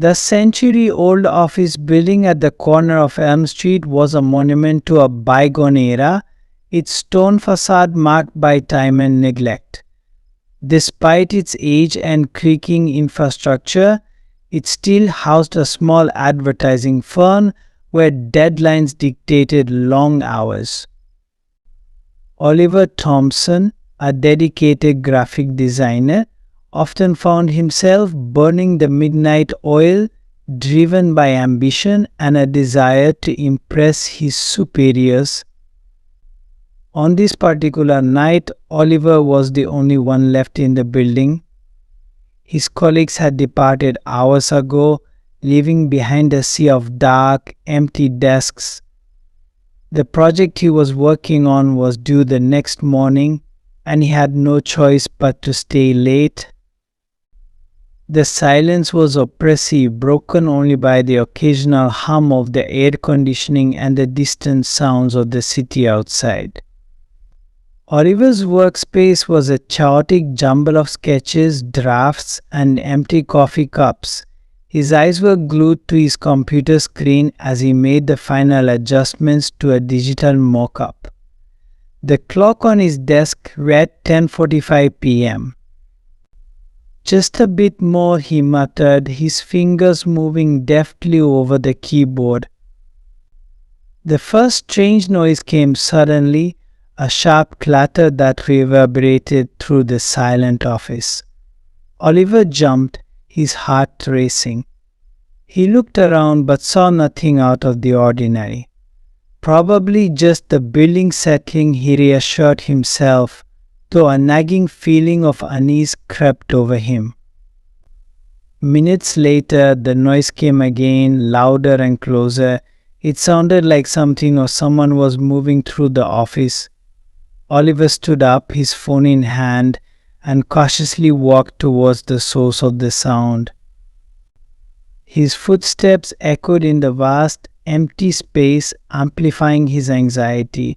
The century-old office building at the corner of Elm Street was a monument to a bygone era, its stone facade marked by time and neglect. Despite its age and creaking infrastructure, it still housed a small advertising firm where deadlines dictated long hours. Oliver Thompson, a dedicated graphic designer, often found himself burning the midnight oil, driven by ambition and a desire to impress his superiors. On this particular night, Oliver was the only one left in the building. His colleagues had departed hours ago, leaving behind a sea of dark, empty desks. The project he was working on was due the next morning, and he had no choice but to stay late. The silence was oppressive, broken only by the occasional hum of the air conditioning and the distant sounds of the city outside. Oliver's workspace was a chaotic jumble of sketches, drafts, and empty coffee cups. His eyes were glued to his computer screen as he made the final adjustments to a digital mock-up. The clock on his desk read 10:45 p.m. "Just a bit more," he muttered, his fingers moving deftly over the keyboard. The first strange noise came suddenly, a sharp clatter that reverberated through the silent office. Oliver jumped, his heart racing. He looked around but saw nothing out of the ordinary. Probably just the building settling, he reassured himself, though a nagging feeling of unease crept over him. Minutes later, the noise came again, louder and closer. It sounded like something or someone was moving through the office. Oliver stood up, his phone in hand, and cautiously walked towards the source of the sound. His footsteps echoed in the vast, empty space, amplifying his anxiety.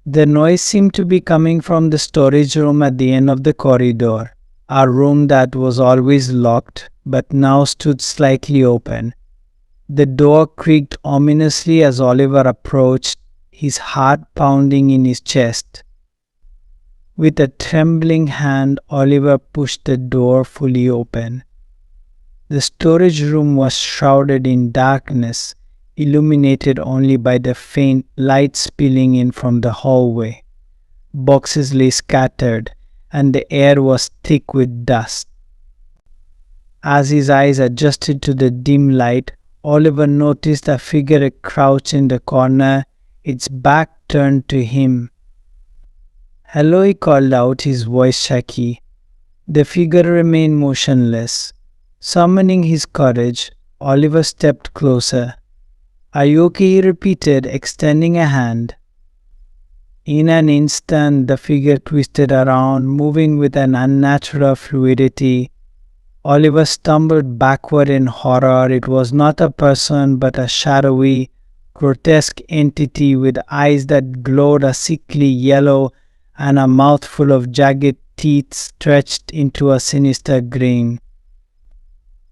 The noise seemed to be coming from the storage room at the end of the corridor, a room that was always locked but now stood slightly open. The door creaked ominously as Oliver approached, his heart pounding in his chest. With a trembling hand, Oliver pushed the door fully open. The storage room was shrouded in darkness, illuminated only by the faint light spilling in from the hallway. Boxes lay scattered, and the air was thick with dust. As his eyes adjusted to the dim light, Oliver noticed a figure crouched in the corner, its back turned to him. "Hello," he called out, his voice shaky. The figure remained motionless. Summoning his courage, Oliver stepped closer. "Are you okay?" he repeated, extending a hand. In an instant, the figure twisted around, moving with an unnatural fluidity. Oliver stumbled backward in horror. It was not a person, but a shadowy, grotesque entity with eyes that glowed a sickly yellow and a mouth full of jagged teeth stretched into a sinister grin.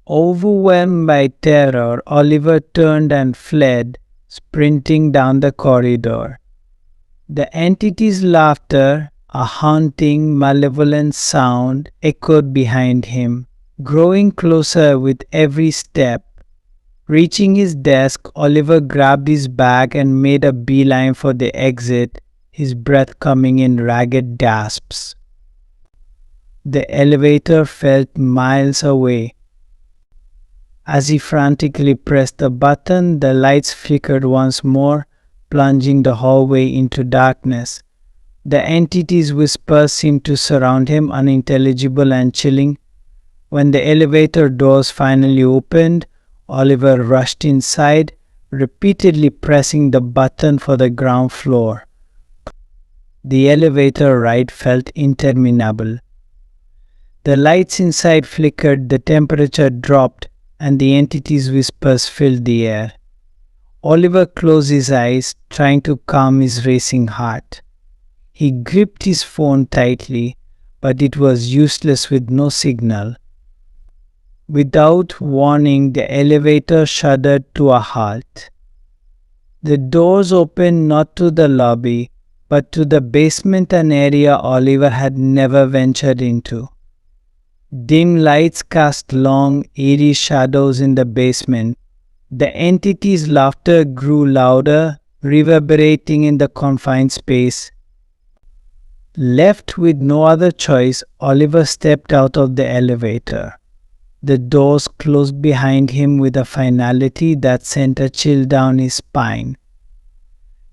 Overwhelmed by terror, Oliver turned and fled, sprinting down the corridor. The entity's laughter, a haunting, malevolent sound, echoed behind him, growing closer with every step. Reaching his desk, Oliver grabbed his bag and made a beeline for the exit, his breath coming in ragged gasps. The elevator felt miles away. As he frantically pressed the button, the lights flickered once more, plunging the hallway into darkness. The entity's whispers seemed to surround him, unintelligible and chilling. When the elevator doors finally opened, Oliver rushed inside, repeatedly pressing the button for the ground floor. The elevator ride felt interminable. The lights inside flickered, the temperature dropped, and the entity's whispers filled the air. Oliver closed his eyes, trying to calm his racing heart. He gripped his phone tightly, but it was useless with no signal. Without warning, the elevator shuddered to a halt. The doors opened not to the lobby, but to the basement, an area Oliver had never ventured into. Dim lights cast long, eerie shadows in the basement. The entity's laughter grew louder, reverberating in the confined space. Left with no other choice, Oliver stepped out of the elevator. The doors closed behind him with a finality that sent a chill down his spine.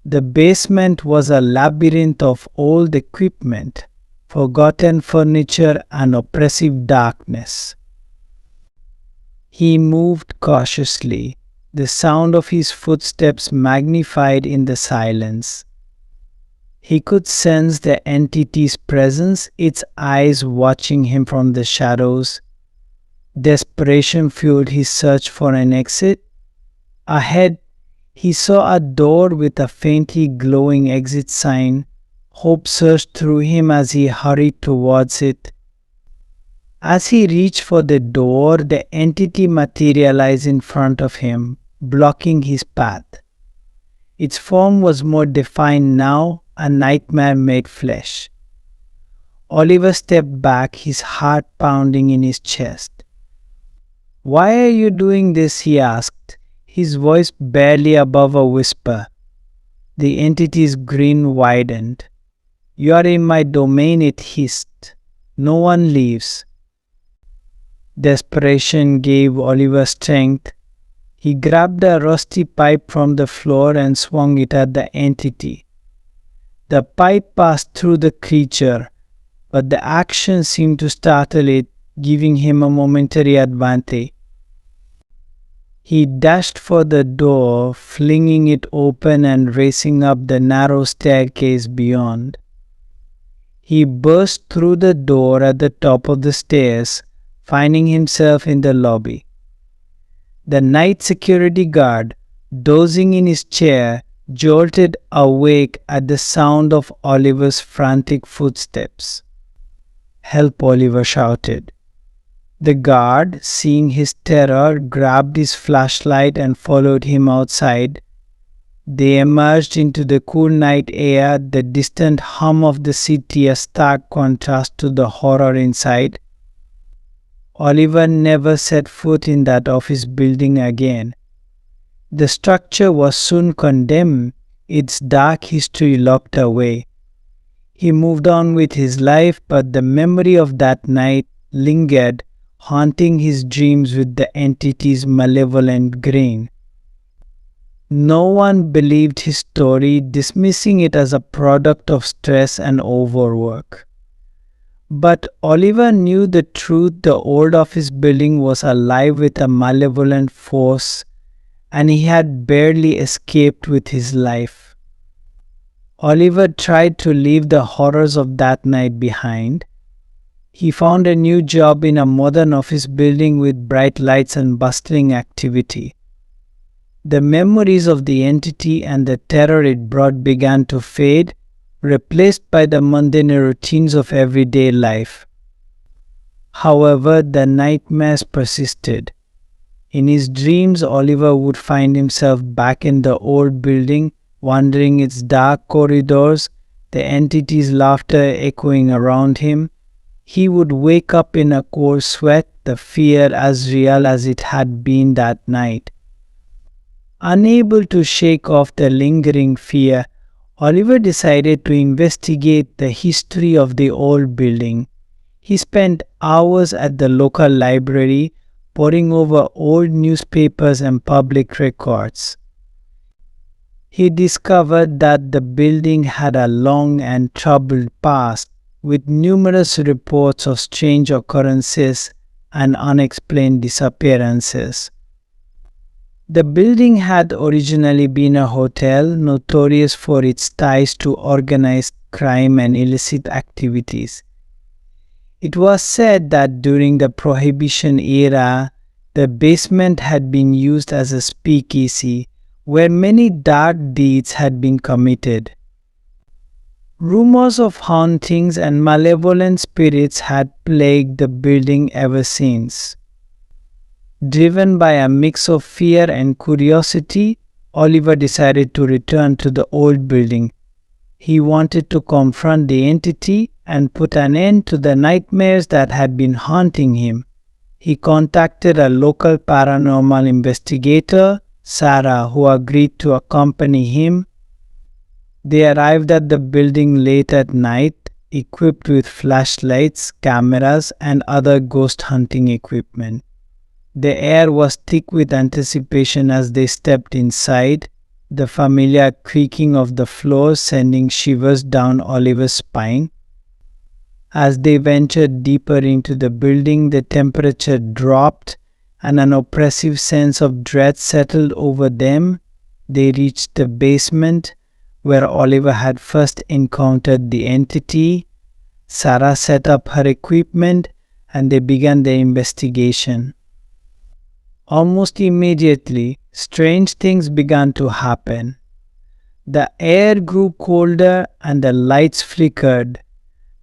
The basement was a labyrinth of old equipment, forgotten furniture, and oppressive darkness. He moved cautiously, the sound of his footsteps magnified in the silence. He could sense the entity's presence, its eyes watching him from the shadows. Desperation fueled his search for an exit. Ahead, he saw a door with a faintly glowing exit sign. Hope surged through him as he hurried towards it. As he reached for the door, the entity materialized in front of him, blocking his path. Its form was more defined now, a nightmare made flesh. Oliver stepped back, his heart pounding in his chest. "Why are you doing this?" he asked, his voice barely above a whisper. The entity's grin widened. "You are in my domain," it hissed. "No one leaves." Desperation gave Oliver strength. He grabbed a rusty pipe from the floor and swung it at the entity. The pipe passed through the creature, but the action seemed to startle it, giving him a momentary advantage. He dashed for the door, flinging it open and racing up the narrow staircase beyond. He burst through the door at the top of the stairs, finding himself in the lobby. The night security guard, dozing in his chair, jolted awake at the sound of Oliver's frantic footsteps. "Help!" Oliver shouted. The guard, seeing his terror, grabbed his flashlight and followed him outside. They emerged into the cool night air, the distant hum of the city a stark contrast to the horror inside. Oliver never set foot in that office building again. The structure was soon condemned, its dark history locked away. He moved on with his life, but the memory of that night lingered, haunting his dreams with the entity's malevolent grin. No one believed his story, dismissing it as a product of stress and overwork. But Oliver knew the truth: the old office building was alive with a malevolent force, and he had barely escaped with his life. Oliver tried to leave the horrors of that night behind. He found a new job in a modern office building with bright lights and bustling activity. The memories of the entity and the terror it brought began to fade, replaced by the mundane routines of everyday life. However, the nightmares persisted. In his dreams, Oliver would find himself back in the old building, wandering its dark corridors, the entity's laughter echoing around him. He would wake up in a cold sweat, the fear as real as it had been that night. Unable to shake off the lingering fear, Oliver decided to investigate the history of the old building. He spent hours at the local library, poring over old newspapers and public records. He discovered that the building had a long and troubled past, with numerous reports of strange occurrences and unexplained disappearances. The building had originally been a hotel notorious for its ties to organized crime and illicit activities. It was said that during the Prohibition era, the basement had been used as a speakeasy where many dark deeds had been committed. Rumors of hauntings and malevolent spirits had plagued the building ever since. Driven by a mix of fear and curiosity, Oliver decided to return to the old building. He wanted to confront the entity and put an end to the nightmares that had been haunting him. He contacted a local paranormal investigator, Sarah, who agreed to accompany him. They arrived at the building late at night, equipped with flashlights, cameras, and other ghost hunting equipment. The air was thick with anticipation as they stepped inside, the familiar creaking of the floor sending shivers down Oliver's spine. As they ventured deeper into the building, the temperature dropped and an oppressive sense of dread settled over them. They reached the basement, where Oliver had first encountered the entity. Sarah set up her equipment and they began their investigation. Almost immediately, strange things began to happen. The air grew colder and the lights flickered.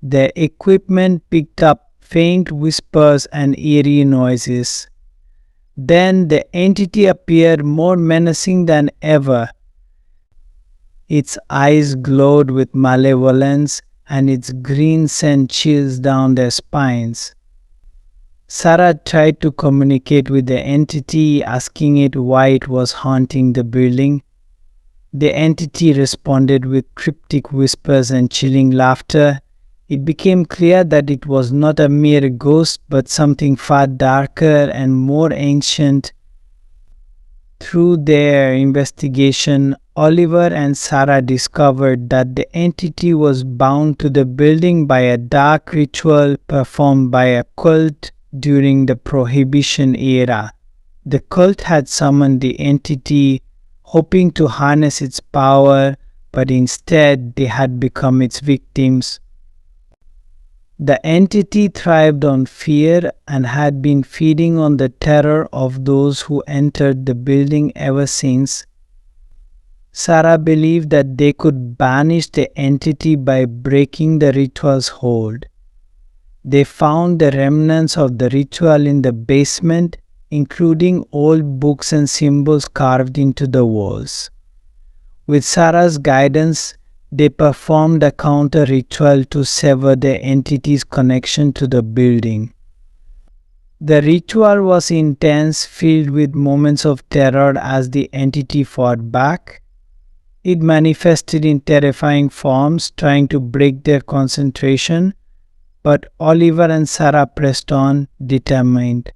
The equipment picked up faint whispers and eerie noises. Then the entity appeared more menacing than ever. Its eyes glowed with malevolence and its grin sent chills down their spines. Sarah tried to communicate with the entity, asking it why it was haunting the building. The entity responded with cryptic whispers and chilling laughter. It became clear that it was not a mere ghost but something far darker and more ancient. Through their investigation, Oliver and Sarah discovered that the entity was bound to the building by a dark ritual performed by a cult during the Prohibition era. The cult had summoned the entity, hoping to harness its power, but instead they had become its victims. The entity thrived on fear and had been feeding on the terror of those who entered the building ever since. Sarah believed that they could banish the entity by breaking the ritual's hold. They found the remnants of the ritual in the basement, including old books and symbols carved into the walls. With Sarah's guidance, they performed a counter-ritual to sever the entity's connection to the building. The ritual was intense, filled with moments of terror as the entity fought back. It manifested in terrifying forms, trying to break their concentration, but Oliver and Sarah pressed on, determined.